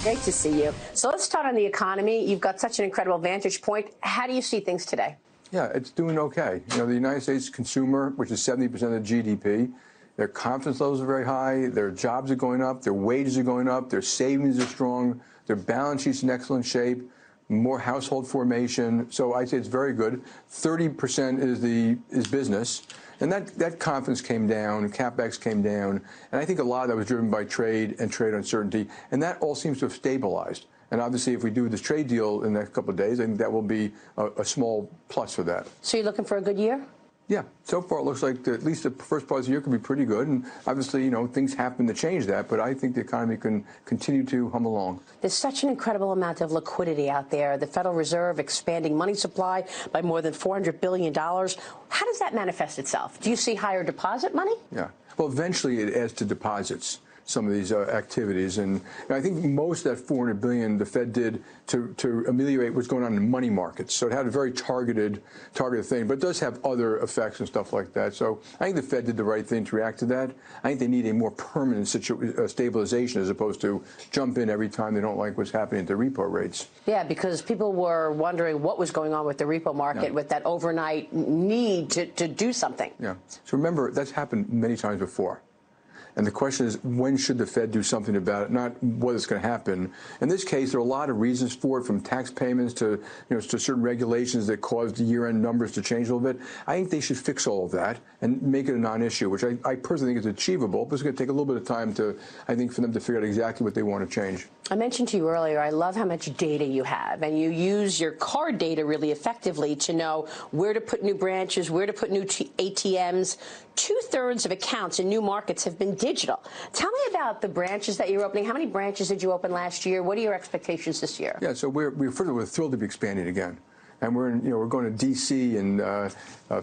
Great to see you. So let's start on the economy. You've got such an incredible vantage point. How do you see things today? Yeah, it's doing okay. You know, the United States consumer, which is 70% of GDP, their confidence levels are very high, their jobs are going up, their wages are going up, their savings are strong, their balance sheet's in excellent shape, more household formation. So I'd say it's very good. 30% is business. And that confidence came down, CapEx came down, and I think a lot of that was driven by trade and trade uncertainty, and that all seems to have stabilized. And obviously, if we do this trade deal in the next couple of days, I think that will be a small plus for that. So you're looking for a good year? Yeah, so far it looks like at least the first part of the year could be pretty good. And obviously, you know, things happen to change that, but I think the economy can continue to hum along. There's such an incredible amount of liquidity out there. The Federal Reserve expanding money supply by more than $400 billion. How does that manifest itself? Do you see higher deposit money? Yeah, well, eventually it adds to deposits, some of these activities. And I think most of that $400 billion the Fed did to ameliorate what's going on in money markets. So it had a very targeted thing, but it does have other effects and stuff like that. So I think the Fed did the right thing to react to that. I think they need a more permanent stabilization as opposed to jump in every time they don't like what's happening to repo rates. Yeah, because people were wondering what was going on with the repo market with that overnight need to do something. Yeah. So remember, that's happened many times before. And the question is, when should the Fed do something about it, not what is going to happen. In this case, there are a lot of reasons for it, from tax payments to, to certain regulations that caused the year-end numbers to change a little bit. I think they should fix all of that and make it a non-issue, which I personally think is achievable, but it's going to take a little bit of time for them to figure out exactly what they want to change. I mentioned to you earlier, I love how much data you have, and you use your card data really effectively to know where to put new branches, where to put new ATMs. 2/3 of accounts in new markets have been digital. Tell me about the branches that you're opening. How many branches did you open last year? What are your expectations this year? Yeah, so we're thrilled to be expanding again. And we're going to D.C. and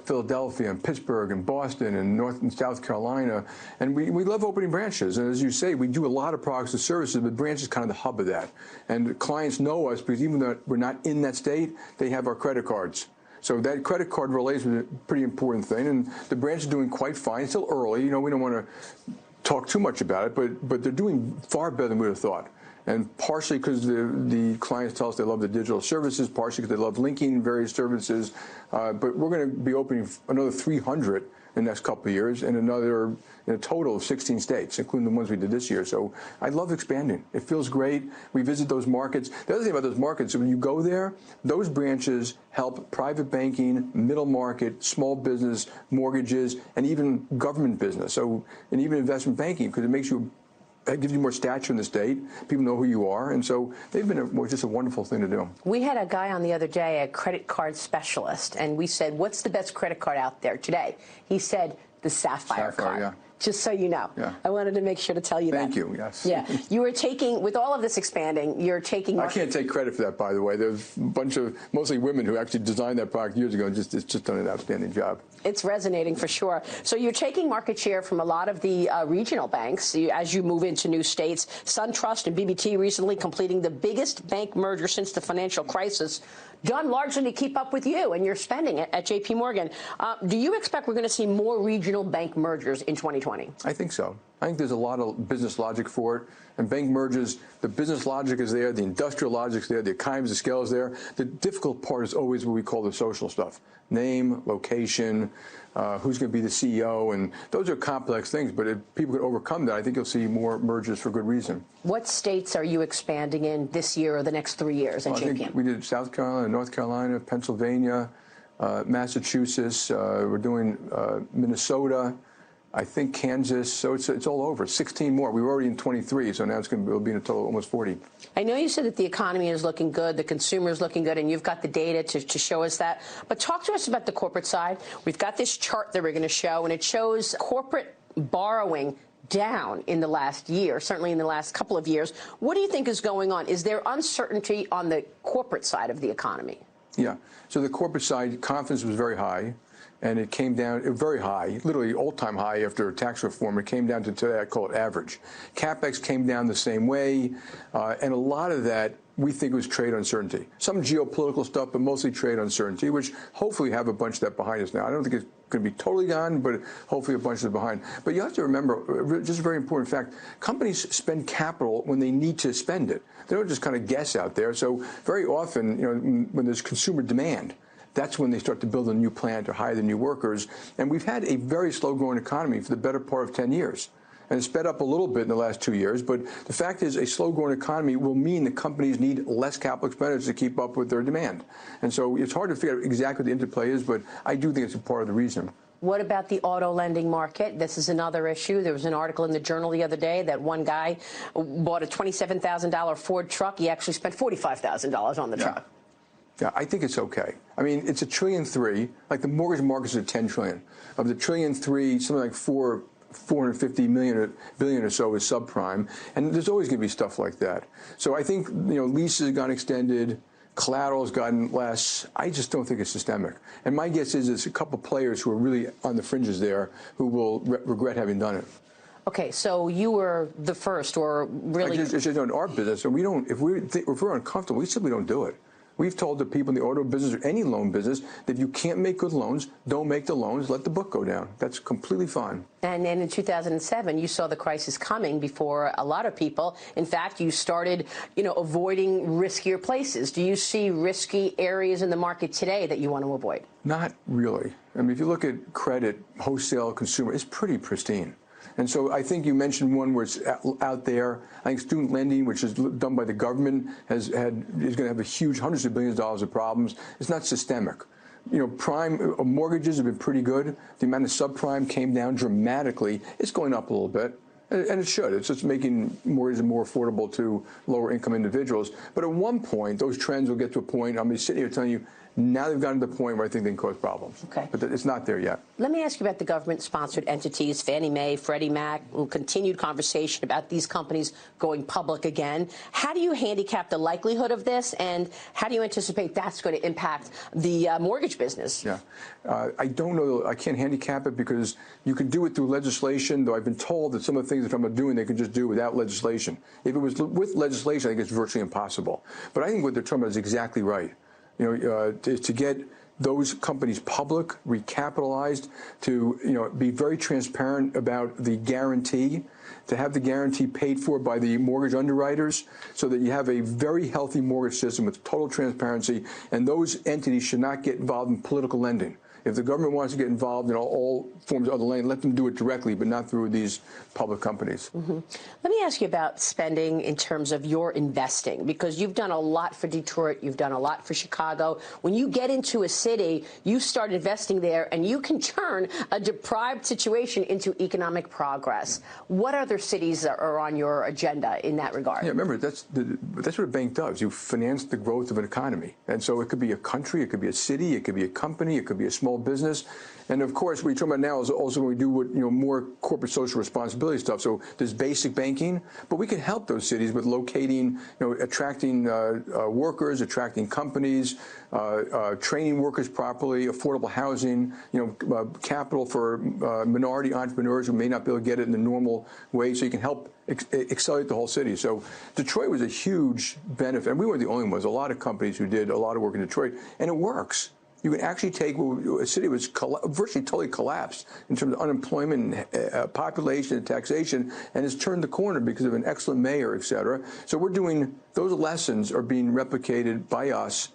Philadelphia and Pittsburgh and Boston and North and South Carolina. And we love opening branches. And as you say, we do a lot of products and services, but branch is kind of the hub of that. And clients know us because even though we're not in that state, they have our credit cards. So that credit card relation is a pretty important thing. And the branch is doing quite fine. It's still early. You know, we don't want to talk too much about it, but they're doing far better than we would have thought. And partially because the clients tell us they love the digital services, partially because they love linking various services. But we're going to be opening another 300 in the next couple of years, and in a total of 16 states, including the ones we did this year. So I love expanding. It feels great. We visit those markets. The other thing about those markets, when you go there, those branches help private banking, middle market, small business, mortgages, and even government business. And even investment banking, because it gives you more stature in the state. People know who you are. And so they've been just a wonderful thing to do. We had a guy on the other day, a credit card specialist, and we said, what's the best credit card out there today? He said, the Sapphire card. Yeah. Just so you know. Yeah. I wanted to make sure to tell you that. Thank you, yes. Yeah. You were taking, with all of this expanding, you're taking... I can't take credit for that, by the way. There's a bunch of mostly women who actually designed that product years ago and it's just done an outstanding job. It's resonating for sure. So you're taking market share from a lot of the regional banks as you move into new states. SunTrust and BB&T recently completing the biggest bank merger since the financial crisis, done largely to keep up with you and your spending at J.P. Morgan. Do you expect we're going to see more regional bank mergers in 2020? I think so. I think there's a lot of business logic for it. And bank mergers, the business logic is there, the industrial logic is there, the economies of scale is there. The difficult part is always what we call the social stuff. Name, location, who's going to be the CEO, and those are complex things. But if people can overcome that, I think you'll see more mergers for good reason. What states are you expanding in this year or the next 3 years at JPM? I think we did South Carolina, North Carolina, Pennsylvania, Massachusetts. We're doing Minnesota. I think Kansas, so it's all over. 16 more. We were already in 23, so now it'll be in a total of almost 40. I know you said that the economy is looking good, the consumer is looking good, and you've got the data to show us that. But talk to us about the corporate side. We've got this chart that we're going to show, and it shows corporate borrowing down in the last year, certainly in the last couple of years. What do you think is going on? Is there uncertainty on the corporate side of the economy? Yeah. So the corporate side, confidence was very high. and it came down very high, literally all-time high after tax reform. It came down to today, I call it average. CapEx came down the same way, and a lot of that we think was trade uncertainty. Some geopolitical stuff, but mostly trade uncertainty, which hopefully have a bunch of that behind us now. I don't think it's going to be totally gone, but hopefully a bunch of it behind. But you have to remember, just a very important fact, companies spend capital when they need to spend it. They don't just kind of guess out there. So very often, when there's consumer demand, that's when they start to build a new plant or hire the new workers. And we've had a very slow-growing economy for the better part of 10 years. And it's sped up a little bit in the last 2 years. But the fact is, a slow-growing economy will mean that companies need less capital expenditures to keep up with their demand. And so it's hard to figure out exactly what the interplay is, but I do think it's a part of the reason. What about the auto lending market? This is another issue. There was an article in the Journal the other day that one guy bought a $27,000 Ford truck. He actually spent $45,000 on the truck. Yeah, I think it's okay. I mean, it's $1.3 trillion. Like the mortgage market's at $10 trillion. Of the $1.3 trillion, something like $450 billion or so is subprime, and there's always going to be stuff like that. So I think leases got extended, collateral's gotten less. I just don't think it's systemic. And my guess is it's a couple players who are really on the fringes there who will regret having done it. Okay, so you were the first, or really? It's just in our business, so we don't. If we're uncomfortable, we simply don't do it. We've told the people in the auto business or any loan business that if you can't make good loans, don't make the loans, let the book go down. That's completely fine. And then in 2007, you saw the crisis coming before a lot of people. In fact, you started, avoiding riskier places. Do you see risky areas in the market today that you want to avoid? Not really. I mean, if you look at credit, wholesale, consumer, it's pretty pristine. And so I think you mentioned one where it's out there. I think student lending, which is done by the government, is going to have a huge hundreds of billions of dollars of problems. It's not systemic. Prime mortgages have been pretty good. The amount of subprime came down dramatically. It's going up a little bit. And it should. It's just making mortgages more affordable to lower income individuals. But at one point, those trends will get to a point, I'm sitting here telling you, now they've gotten to the point where I think they can cause problems. Okay. But it's not there yet. Let me ask you about the government-sponsored entities, Fannie Mae, Freddie Mac, continued conversation about these companies going public again. How do you handicap the likelihood of this, and how do you anticipate that's going to impact the mortgage business? Yeah. I don't know. I can't handicap it because you can do it through legislation, though I've been told that some of the things that I'm doing they can just do without legislation. If it was with legislation, I think it's virtually impossible. But I think what they're talking about is exactly right. To get those companies public, recapitalized, to be very transparent about the guarantee, to have the guarantee paid for by the mortgage underwriters, so that you have a very healthy mortgage system with total transparency, and those entities should not get involved in political lending. If the government wants to get involved in all forms of other lending, let them do it directly, but not through these public companies. Mm-hmm. Let me ask you about spending in terms of your investing, because you've done a lot for Detroit, you've done a lot for Chicago. When you get into a city, you start investing there, and you can turn a deprived situation into economic progress. What other cities are on your agenda in that regard? Yeah, remember, that's what a bank does. You finance the growth of an economy. And so it could be a country, it could be a city, it could be a company, it could be a small business. And of course, what you're talking about now is also when we do more corporate social responsibility stuff. So there's basic banking, but we can help those cities with locating, attracting workers, attracting companies, training workers properly, affordable housing, capital for minority entrepreneurs who may not be able to get it in the normal way. So you can help accelerate the whole city. So Detroit was a huge benefit, and we weren't the only ones. A lot of companies who did a lot of work in Detroit, and it works. You can actually take a city was virtually totally collapsed in terms of unemployment, population, and taxation, and has turned the corner because of an excellent mayor, et cetera. So we're doing, those lessons are being replicated by us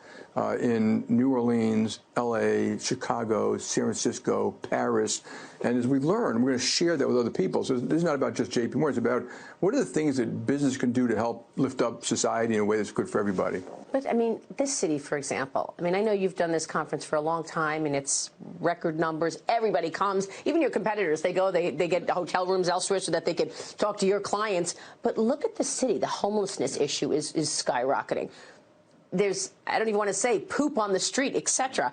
in New Orleans, LA, Chicago, San Francisco, Paris. And as we learn, we're going to share that with other people. So this is not about just JP Morgan. It's about what are the things that business can do to help lift up society in a way that's good for everybody. But, I mean, this city, for example, I know you've done this conference for a long time, and it's record numbers. Everybody comes, even your competitors. They go, they get hotel rooms elsewhere so that they can talk to your clients. But look at the city. The homelessness issue is skyrocketing. There's, I don't even want to say, poop on the street, et cetera.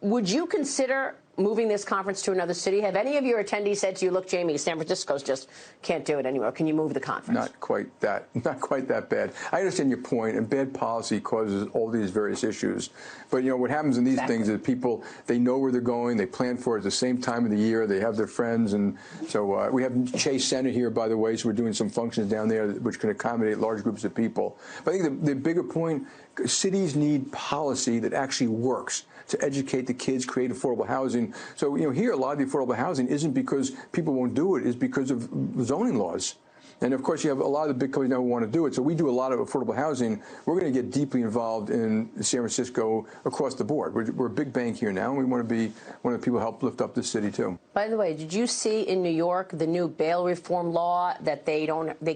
Would you consider moving this conference to another city? Have any of your attendees said to you, look, Jamie, San Francisco's just can't do it anymore. Can you move the conference? Not quite that bad. I understand your point, and bad policy causes all these various issues. But, what happens in these things is people, they know where they're going, they plan for it at the same time of the year, they have their friends, and so we have Chase Center here, by the way, so we're doing some functions down there which can accommodate large groups of people. But I think the bigger point, cities need policy that actually works to educate the kids, create affordable housing. So, here a lot of the affordable housing isn't because people won't do it, it's because of zoning laws. And of course, you have a lot of the big companies now who want to do it. So we do a lot of affordable housing. We're going to get deeply involved in San Francisco across the board. We're a big bank here now, and we want to be one of the people who help lift up the city too. By the way, did you see in New York the new bail reform law that they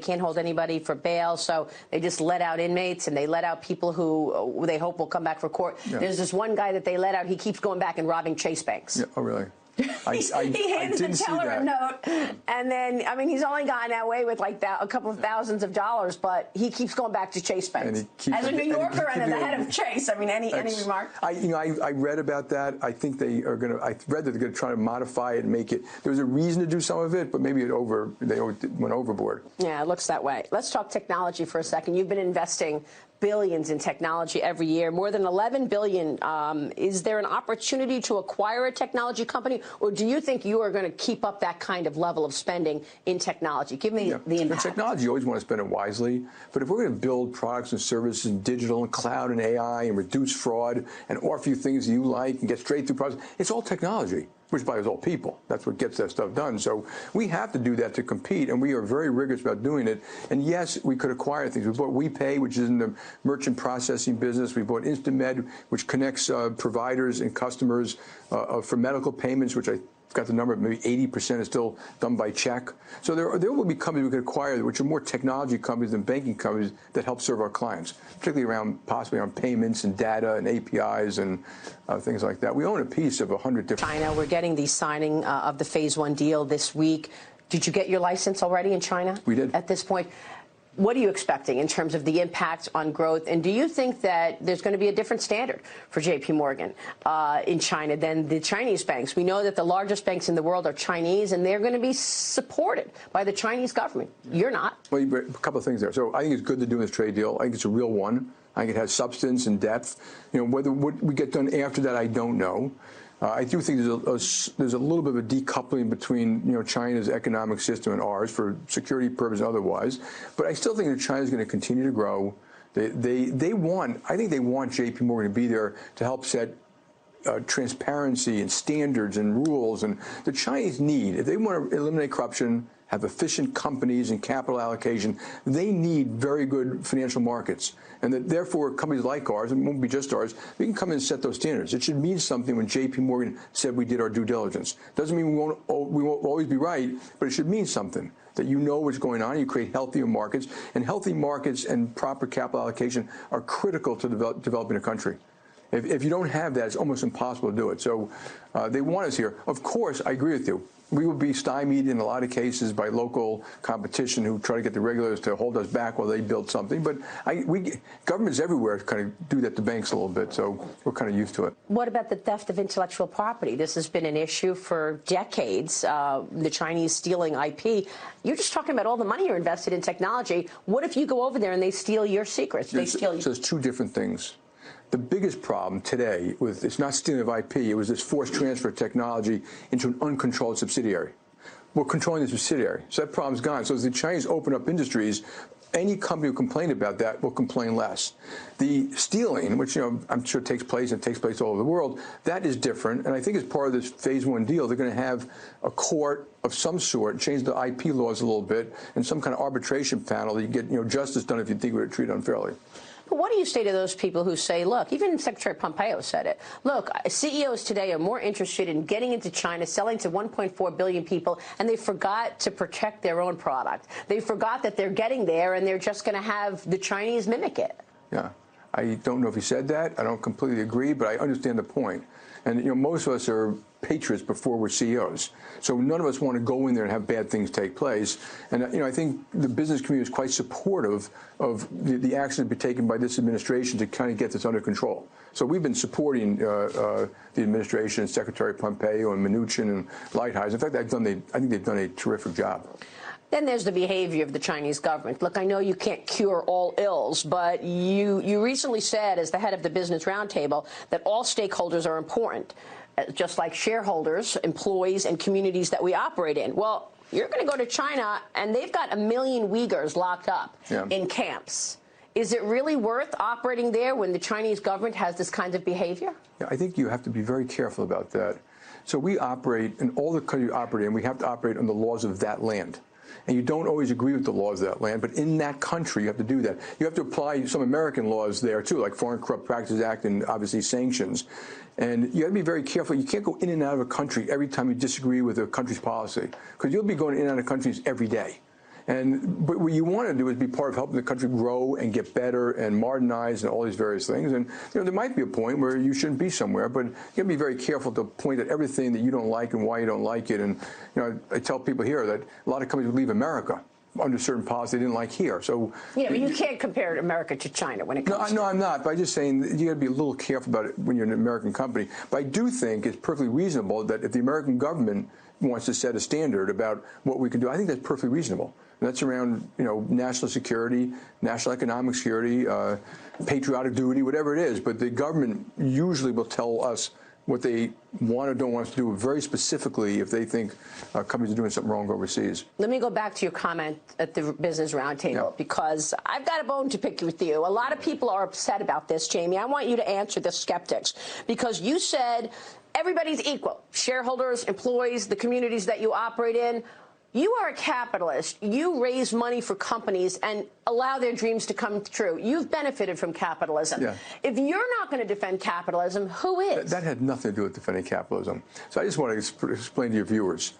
can't hold anybody for bail, so they just let out inmates and they let out people who they hope will come back for court? Yeah. There's this one guy that they let out. He keeps going back and robbing Chase banks. Yeah. Oh, really? He hands the teller a note, and then, he's only gotten away with like a couple of thousands of dollars, but he keeps going back to Chase banks. As a New Yorker and the head of Chase, any remark? I read about that. I think I read that they're going to try to modify it and make it. There was a reason to do some of it, but maybe they went overboard. Yeah, it looks that way. Let's talk technology for a second. You've been investing billions in technology every year, more than $11 billion. Is there an opportunity to acquire a technology company, or do you think you are going to keep up that kind of level of spending in technology? Give me the impact. For technology, you always want to spend it wisely. But if we're going to build products and services in digital and cloud and AI and reduce fraud and offer you things you like and get straight through products, it's all technology, which by is all people. That's what gets that stuff done. So we have to do that to compete, and we are very rigorous about doing it. And yes, we could acquire things. We bought WePay, which is in the merchant processing business. We bought InstaMed, which connects providers and customers for medical payments, which I got the number, maybe 80% is still done by check. So there will be companies we could acquire which are more technology companies than banking companies that help serve our clients, particularly possibly around payments and data and APIs and things like that. We own a piece of 100 different. China, we're getting the signing of the Phase 1 deal this week. Did you get your license already in China? We did. At this point. What are you expecting in terms of the impact on growth? And do you think that there's going to be a different standard for J.P. Morgan in China than the Chinese banks? We know that the largest banks in the world are Chinese, and they're going to be supported by the Chinese government. You're not. Well, a couple of things there. So I think it's good to do this trade deal. I think it's a real one. I think it has substance and depth. Whether what we get done after that, I don't know. I do think there's a little bit of a decoupling between China's economic system and ours for security purposes and otherwise. But I still think that China's going to continue to grow. I think they want J.P. Morgan to be there to help set transparency and standards and rules. And the Chinese need, if they want to eliminate corruption, have efficient companies and capital allocation, they need very good financial markets. And that therefore companies like ours, and it won't be just ours, we can come in and set those standards. It should mean something when J.P. Morgan said we did our due diligence. Doesn't mean we won't always be right, but it should mean something, that you know what's going on, you create healthier markets, and healthy markets and proper capital allocation are critical to developing a country. If you don't have that, it's almost impossible to do it. So they want us here. Of course, I agree with you. We will be stymied in a lot of cases by local competition who try to get the regulators to hold us back while they build something. But governments everywhere kind of do that to banks a little bit, so we're kind of used to it. What about the theft of intellectual property? This has been an issue for decades, the Chinese stealing IP. You're just talking about all the money you're invested in technology. What if you go over there and they steal your secrets? So it's two different things. The biggest problem today it's not stealing of IP, it was this forced transfer of technology into an uncontrolled subsidiary. We're controlling the subsidiary, so that problem's gone. So as the Chinese open up industries, any company who complained about that will complain less. The stealing, which I'm sure takes place and takes place all over the world, that is different. And I think as part of this Phase 1 deal, they're going to have a court of some sort, change the IP laws a little bit, and some kind of arbitration panel that you get justice done if you think we were treated unfairly. But what do you say to those people who say, look, even Secretary Pompeo said it, look, CEOs today are more interested in getting into China, selling to 1.4 billion people, and they forgot to protect their own product. They forgot that they're getting there, and they're just going to have the Chinese mimic it. Yeah. I don't know if he said that. I don't completely agree, but I understand the point. And most of us are patriots before we're CEOs. So none of us want to go in there and have bad things take place. And I think the business community is quite supportive of the actions to be taken by this administration to kind of get this under control. So we've been supporting the administration, Secretary Pompeo and Mnuchin and Lighthizer. In fact, I think they've done a terrific job. Then there's the behavior of the Chinese government. Look, I know you can't cure all ills, but you recently said, as the head of the Business Roundtable, that all stakeholders are important, just like shareholders, employees, and communities that we operate in. Well, you're going to go to China, and they've got 1 million Uyghurs locked up in camps. Is it really worth operating there when the Chinese government has this kind of behavior? Yeah, I think you have to be very careful about that. So we operate, in all the countries we operate in, we have to operate on the laws of that land. And you don't always agree with the laws of that land, but in that country, you have to do that. You have to apply some American laws there, too, like Foreign Corrupt Practices Act and obviously sanctions. And you have to be very careful. You can't go in and out of a country every time you disagree with a country's policy, because you'll be going in and out of countries every day. But what you want to do is be part of helping the country grow and get better and modernize and all these various things. And there might be a point where you shouldn't be somewhere, but you got to be very careful to point at everything that you don't like and why you don't like it. And I tell people here that a lot of companies would leave America under certain policy they didn't like here. So but you can't compare America to China when it comes to... No, I'm not. But I'm just saying you got to be a little careful about it when you're an American company. But I do think it's perfectly reasonable that if the American government wants to set a standard about what we can do, I think that's perfectly reasonable. And that's around, national security, national economic security, patriotic duty, whatever it is. But the government usually will tell us what they want or don't want us to do very specifically if they think companies are doing something wrong overseas. Let me go back to your comment at the Business Roundtable, because I've got a bone to pick with you. A lot of people are upset about this, Jamie. I want you to answer the skeptics, because you said everybody's equal. Shareholders, employees, the communities that you operate in. You are a capitalist. You raise money for companies and allow their dreams to come true. You've benefited from capitalism. Yeah. If you're not going to defend capitalism, who is? That had nothing to do with defending capitalism. So I just want to explain to your viewers.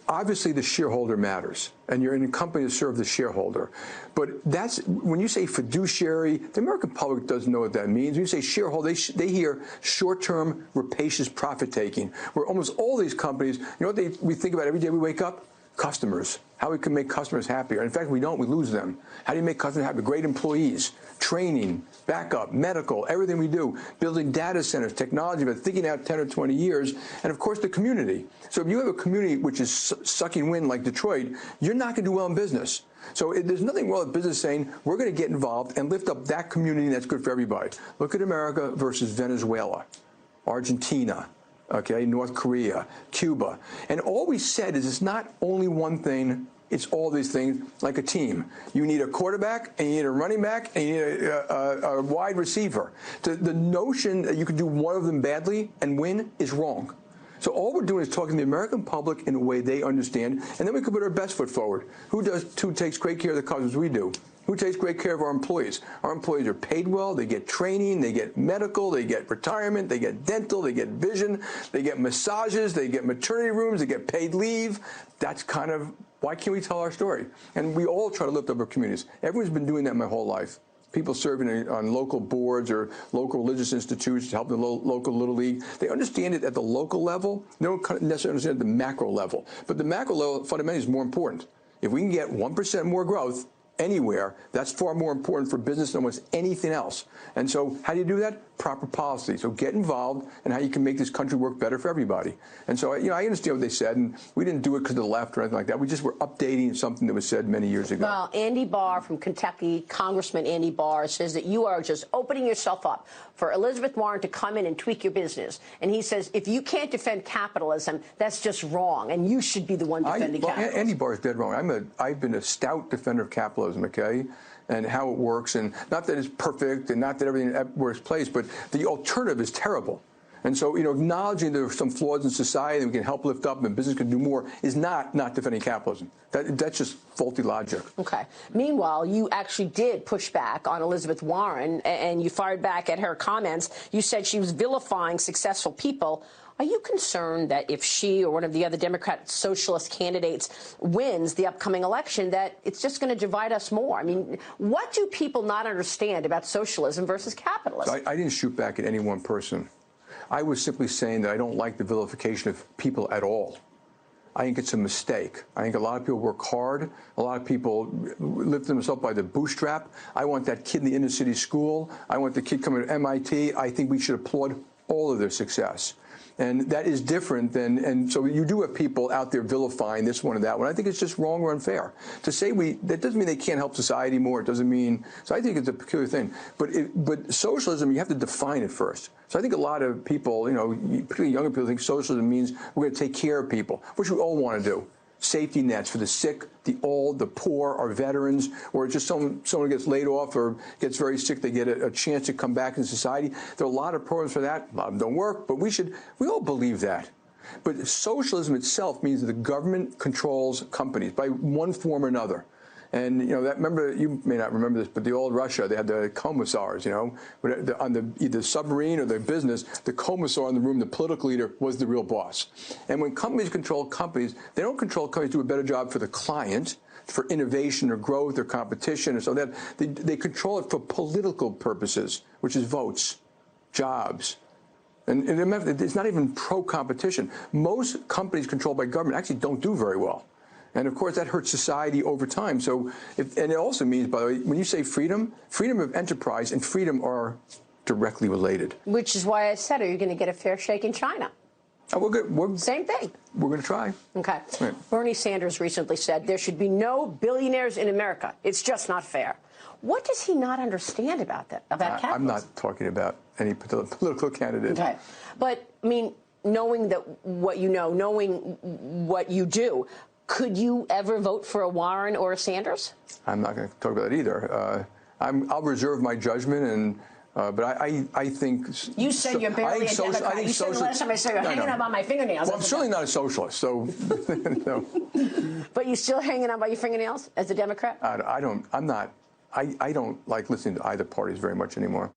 Obviously, the shareholder matters, and you're in a company to serve the shareholder. But that's when you say fiduciary, the American public doesn't know what that means. When you say shareholder, they hear short-term, rapacious profit-taking, where almost all these companies, what we think about every day we wake up? Customers, how we can make customers happier. In fact, we don't, we lose them. How do you make customers happy? Great employees, training, backup, medical, everything we do, building data centers, technology, but thinking out 10 or 20 years, and of course the community. So if you have a community which is sucking wind like Detroit, you're not going to do well in business. So there's nothing wrong with business saying we're going to get involved and lift up that community that's good for everybody. Look at America versus Venezuela, Argentina, North Korea, Cuba. And all we said is it's not only one thing, it's all these things like a team. You need a quarterback, and you need a running back, and you need a wide receiver. The notion that you could do one of them badly and win is wrong. So all we're doing is talking to the American public in a way they understand, and then we can put our best foot forward. Who takes great care of the customers? We do. Who takes great care of our employees? Our employees are paid well, they get training, they get medical, they get retirement, they get dental, they get vision, they get massages, they get maternity rooms, they get paid leave. That's kind of, why can't we tell our story? And we all try to lift up our communities. Everyone's been doing that my whole life. People serving on local boards or local religious institutions to help the local Little League. They understand it at the local level. They don't necessarily understand it at the macro level. But the macro level fundamentally is more important. If we can get 1% more growth anywhere, that's far more important for business than almost anything else. And so how do you do that? Proper policy. So get involved in how you can make this country work better for everybody. And so, I understand what they said, and we didn't do it because of the left or anything like that. We just were updating something that was said many years ago. Well, Andy Barr from Kentucky, Congressman Andy Barr, says that you are just opening yourself up for Elizabeth Warren to come in and tweak your business. And he says if you can't defend capitalism, that's just wrong, and you should be the one defending capitalism. Andy Barr is dead wrong. I've been a stout defender of capitalism, and how it works, and not that it's perfect and not that everything works place, but the alternative is terrible. And so, acknowledging there are some flaws in society that we can help lift up and business can do more is not defending capitalism. That's just faulty logic. Okay. Meanwhile, you actually did push back on Elizabeth Warren, and you fired back at her comments. You said she was vilifying successful people. Are you concerned that if she or one of the other Democrat socialist candidates wins the upcoming election, that it's just going to divide us more? I mean, what do people not understand about socialism versus capitalism? I didn't shoot back at any one person. I was simply saying that I don't like the vilification of people at all. I think it's a mistake. I think a lot of people work hard. A lot of people lift themselves up by the bootstrap. I want that kid in the inner city school. I want the kid coming to MIT. I think we should applaud all of their success. And that is different than, and so you do have people out there vilifying this one and that one. I think it's just wrong or unfair. To say that doesn't mean they can't help society more. It doesn't mean, so I think it's a peculiar thing. But socialism, you have to define it first. So I think a lot of people, particularly younger people, think socialism means we're going to take care of people, which we all want to do. Safety nets for the sick, the old, the poor, our veterans, or just someone gets laid off or gets very sick, they get a chance to come back in society. There are a lot of programs for that. A lot of them don't work, but we all believe that. But socialism itself means that the government controls companies by one form or another. And, remember, you may not remember this, but the old Russia, they had the commissars, on either submarine or the business, the commissar in the room, the political leader, was the real boss. And when companies control companies, they don't control companies to do a better job for the client, for innovation or growth or competition, or so that they control it for political purposes, which is votes, jobs. And it's not even pro-competition. Most companies controlled by government actually don't do very well. And, of course, that hurts society over time. So, and it also means, by the way, when you say freedom of enterprise and freedom are directly related. Which is why I said, are you going to get a fair shake in China? Oh, we're good. Same thing. We're going to try. Okay. Right. Bernie Sanders recently said there should be no billionaires in America. It's just not fair. What does he not understand about that, about capitalism? I'm not talking about any political candidate. Okay. But, I mean, knowing what you know, knowing what you do, could you ever vote for a Warren or a Sanders? I'm not going to talk about that either. I'll reserve my judgment, and but I think you said you're barely a Democrat. You said the last time I saw you hanging out by my fingernails. Well, I'm certainly not a socialist, so no. But you still hanging out by your fingernails as a Democrat? I don't like listening to either parties very much anymore.